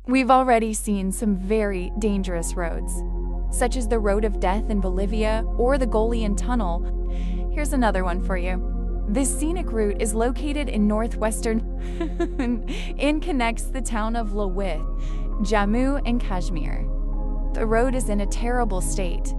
We've already seen some very dangerous roads, such as the Road of Death in Bolivia or the Golian Tunnel. Here's another one for you. This scenic route is located in northwestern and connects the town of Lowith, Jammu and Kashmir. The road is in a terrible state.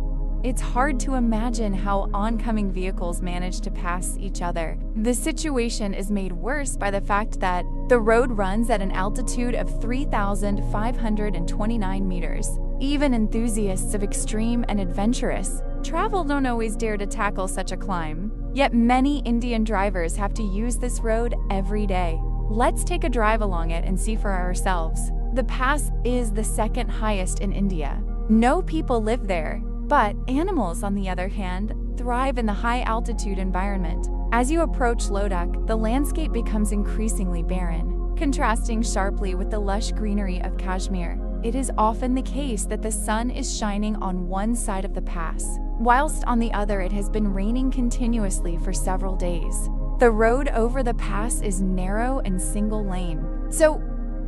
It's hard to imagine how oncoming vehicles manage to pass each other. The situation is made worse by the fact that the road runs at an altitude of 3,529 meters. Even enthusiasts of extreme and adventurous travel don't always dare to tackle such a climb. Yet many Indian drivers have to use this road every day. Let's take a drive along it and see for ourselves. The pass is the second highest in India. No people live there, but animals, on the other hand, thrive in the high-altitude environment. As you approach Ladakh, the landscape becomes increasingly barren, contrasting sharply with the lush greenery of Kashmir. It is often the case that the sun is shining on one side of the pass, whilst on the other it has been raining continuously for several days. The road over the pass is narrow and single-lane, so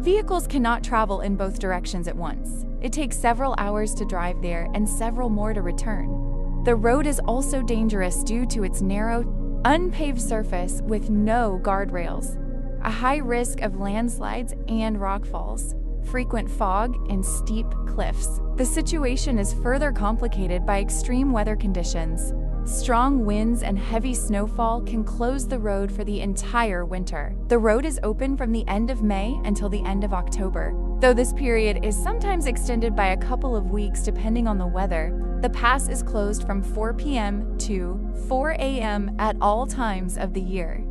vehicles cannot travel in both directions at once. It takes several hours to drive there and several more to return. The road is also dangerous due to its narrow, unpaved surface with no guardrails, a high risk of landslides and rockfalls, frequent fog, and steep cliffs. The situation is further complicated by extreme weather conditions. Strong winds and heavy snowfall can close the road for the entire winter. The road is open from the end of May until the end of October. Though this period is sometimes extended by a couple of weeks depending on the weather, the pass is closed from 4 p.m. to 4 a.m. at all times of the year.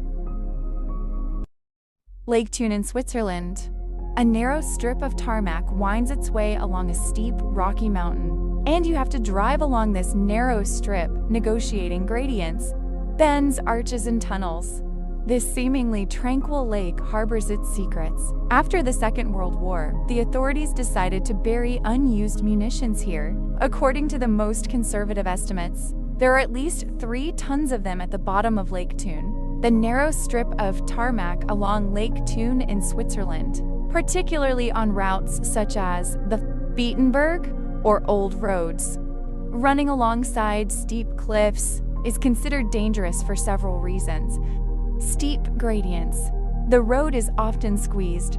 Lake Thun in Switzerland. A narrow strip of tarmac winds its way along a steep, rocky mountain, and you have to drive along this narrow strip, negotiating gradients, bends, arches, and tunnels. This seemingly tranquil lake harbors its secrets. After the Second World War, the authorities decided to bury unused munitions here. According to the most conservative estimates, there are at least 3 tons of them at the bottom of Lake Thun, the narrow strip of tarmac along Lake Thun in Switzerland, particularly on routes such as the Beatenberg or old roads. Running alongside steep cliffs is considered dangerous for several reasons. Steep gradients. The road is often squeezed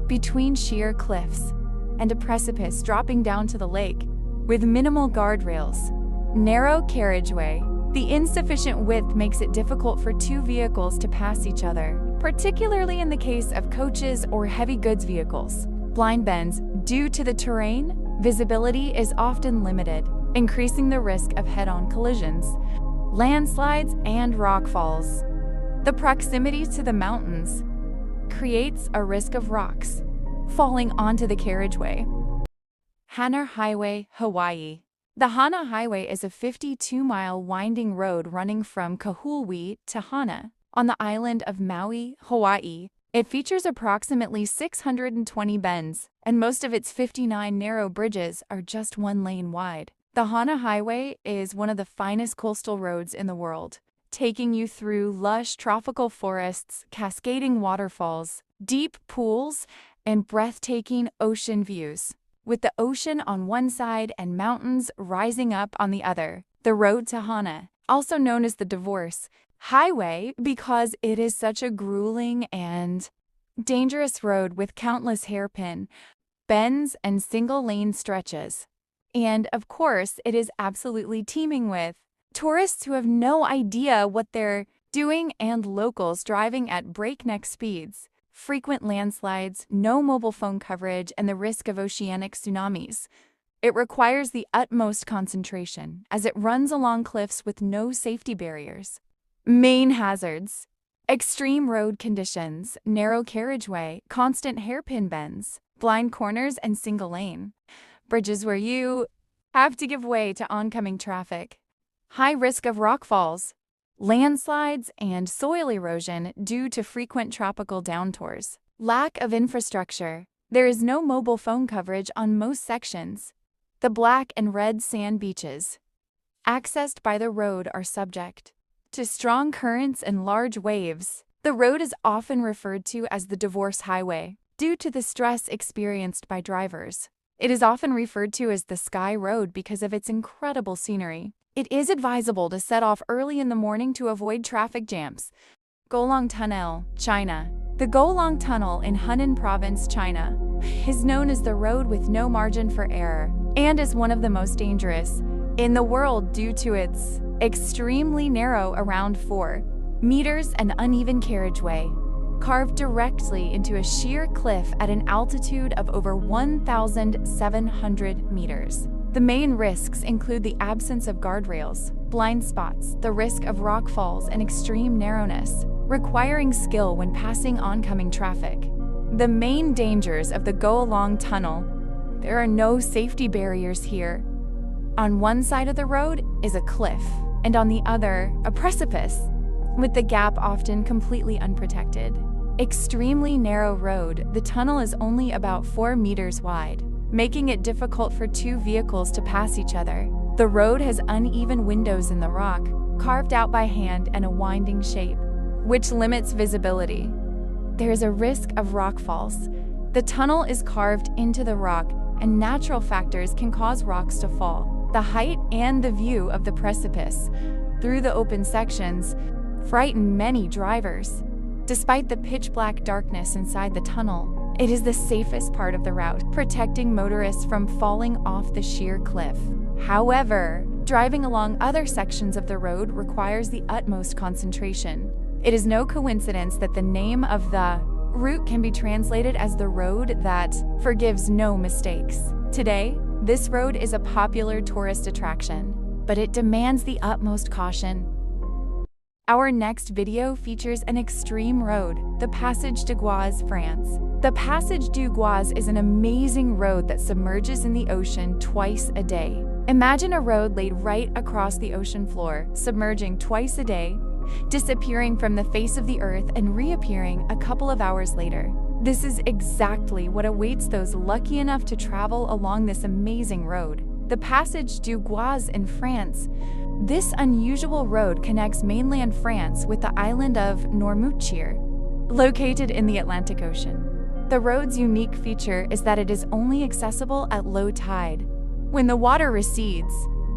between sheer cliffs and a precipice dropping down to the lake with minimal guardrails. Narrow carriageway. The insufficient width makes it difficult for 2 vehicles to pass each other, particularly in the case of coaches or heavy goods vehicles. Blind bends. Due to the terrain, visibility is often limited, increasing the risk of head-on collisions, landslides, and rockfalls. The proximity to the mountains creates a risk of rocks falling onto the carriageway. Hana Highway, Hawaii. The Hana Highway is a 52-mile winding road running from Kahului to Hana, on the island of Maui, Hawaii. It features approximately 620 bends, and most of its 59 narrow bridges are just 1 lane wide. The Hana Highway is one of the finest coastal roads in the world, taking you through lush tropical forests, cascading waterfalls, deep pools, and breathtaking ocean views. With the ocean on one side and mountains rising up on the other. The road to Hana, also known as the Divorce Highway because it is such a grueling and dangerous road with countless hairpin, bends, and single-lane stretches. And, of course, it is absolutely teeming with tourists who have no idea what they're doing and locals driving at breakneck speeds. Frequent landslides, no mobile phone coverage, and the risk of oceanic tsunamis. It requires the utmost concentration as it runs along cliffs with no safety barriers. Main hazards: extreme road conditions, narrow carriageway, constant hairpin bends, blind corners, and single lane. Bridges where you have to give way to oncoming traffic. High risk of rockfalls, landslides, and soil erosion due to frequent tropical downpours. Lack of infrastructure. There is no mobile phone coverage on most sections. The black and red sand beaches, accessed by the road, are subject to strong currents and large waves. The road is often referred to as the Divorce Highway. due to the stress experienced by drivers. It is often referred to as the Sky Road because of its incredible scenery. It is advisable to set off early in the morning to avoid traffic jams. Golong Tunnel, China. The Golong Tunnel in Hunan Province, China, is known as the road with no margin for error and is one of the most dangerous in the world due to its extremely narrow, around 4 meters and uneven carriageway, carved directly into a sheer cliff at an altitude of over 1,700 meters. The main risks include the absence of guardrails, blind spots, the risk of rock falls, and extreme narrowness, requiring skill when passing oncoming traffic. The main dangers of the Golong Tunnel: there are no safety barriers here. On one side of the road is a cliff, and on the other, a precipice, with the gap often completely unprotected. Extremely narrow road, the tunnel is only about 4 meters wide, making it difficult for 2 vehicles to pass each other. The road has uneven windows in the rock, carved out by hand and a winding shape, which limits visibility. There is a risk of rock falls. The tunnel is carved into the rock, and natural factors can cause rocks to fall. The height and the view of the precipice through the open sections frighten many drivers. Despite the pitch-black darkness inside the tunnel, it is the safest part of the route, protecting motorists from falling off the sheer cliff. However, driving along other sections of the road requires the utmost concentration. It is no coincidence that the name of the route can be translated as the road that forgives no mistakes. Today, this road is a popular tourist attraction, but it demands the utmost caution. Our next video features an extreme road, the Passage du Gouaz, France. The Passage du Gouaz is an amazing road that submerges in the ocean twice a day. Imagine a road laid right across the ocean floor, submerging twice a day, disappearing from the face of the earth and reappearing a couple of hours later. This is exactly what awaits those lucky enough to travel along this amazing road. The Passage du Gouaz in France. This unusual road connects mainland France with the island of Noirmoutier, located in the Atlantic Ocean. The road's unique feature is that it is only accessible at low tide, when the water recedes,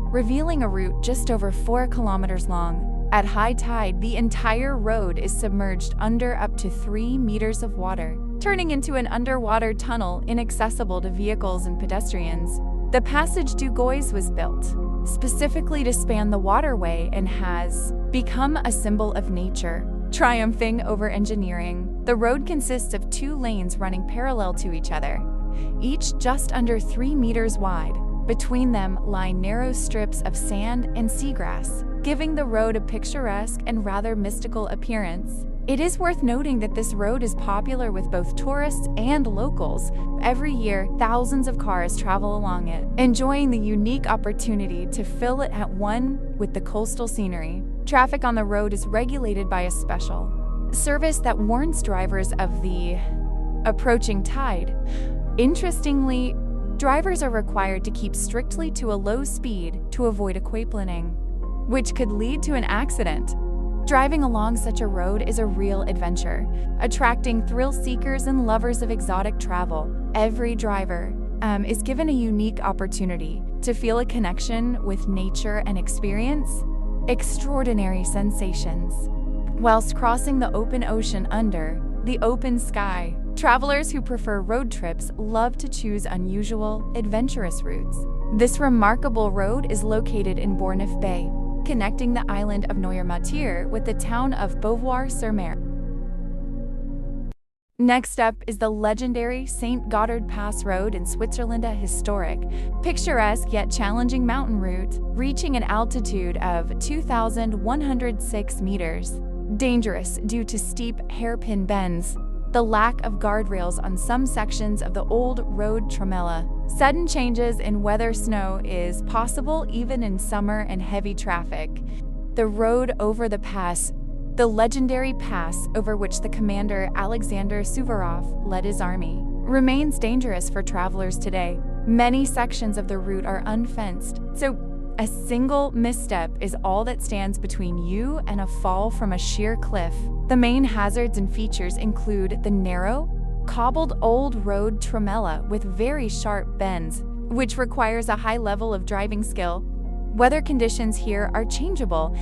revealing a route just over 4 kilometers long. At high tide, the entire road is submerged under up to 3 meters of water, turning into an underwater tunnel inaccessible to vehicles and pedestrians. The Passage du Gouaz was built specifically to span the waterway and has become a symbol of nature, triumphing over engineering. The road consists of 2 lanes running parallel to each other, each just under 3 meters wide. Between them lie narrow strips of sand and seagrass, giving the road a picturesque and rather mystical appearance. It is worth noting that this road is popular with both tourists and locals. Every year, thousands of cars travel along it, enjoying the unique opportunity to fill it at one with the coastal scenery. Traffic on the road is regulated by a special service that warns drivers of the approaching tide. Interestingly, drivers are required to keep strictly to a low speed to avoid aquaplaning, which could lead to an accident. Driving along such a road is a real adventure, attracting thrill seekers and lovers of exotic travel. Every driver is given a unique opportunity to feel a connection with nature and experience extraordinary sensations. Whilst crossing the open ocean under the open sky, travelers who prefer road trips love to choose unusual, adventurous routes. This remarkable road is located in Bourgneuf Bay, connecting the island of Noirmoutier with the town of Beauvoir-sur-Mer. Next up is the legendary St. Gothard Pass Road in Switzerland, a historic, picturesque yet challenging mountain route, reaching an altitude of 2,106 meters. Dangerous due to steep hairpin bends, the lack of guardrails on some sections of the old road tremella. Sudden changes in weather, snow is possible even in summer and heavy traffic. The road over the pass, the legendary pass over which the commander Alexander Suvorov led his army, remains dangerous for travelers today. Many sections of the route are unfenced, so a single misstep is all that stands between you and a fall from a sheer cliff. The main hazards and features include the narrow, cobbled old road tremella with very sharp bends, which requires a high level of driving skill. Weather conditions here are changeable.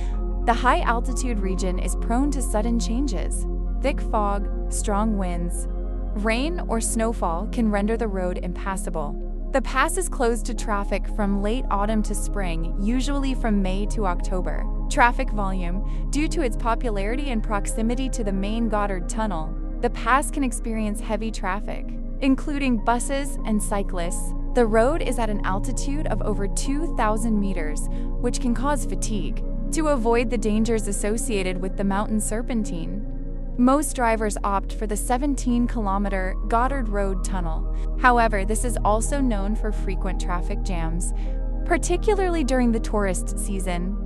The high-altitude region is prone to sudden changes. Thick fog, strong winds, rain or snowfall can render the road impassable. The pass is closed to traffic from late autumn to spring, usually from May to October. Traffic volume. Due to its popularity and proximity to the main Goddard Tunnel, the pass can experience heavy traffic, including buses and cyclists. The road is at an altitude of over 2,000 meters, which can cause fatigue. To avoid the dangers associated with the mountain serpentine, most drivers opt for the 17-kilometer Goddard Road Tunnel. However, this is also known for frequent traffic jams, particularly during the tourist season.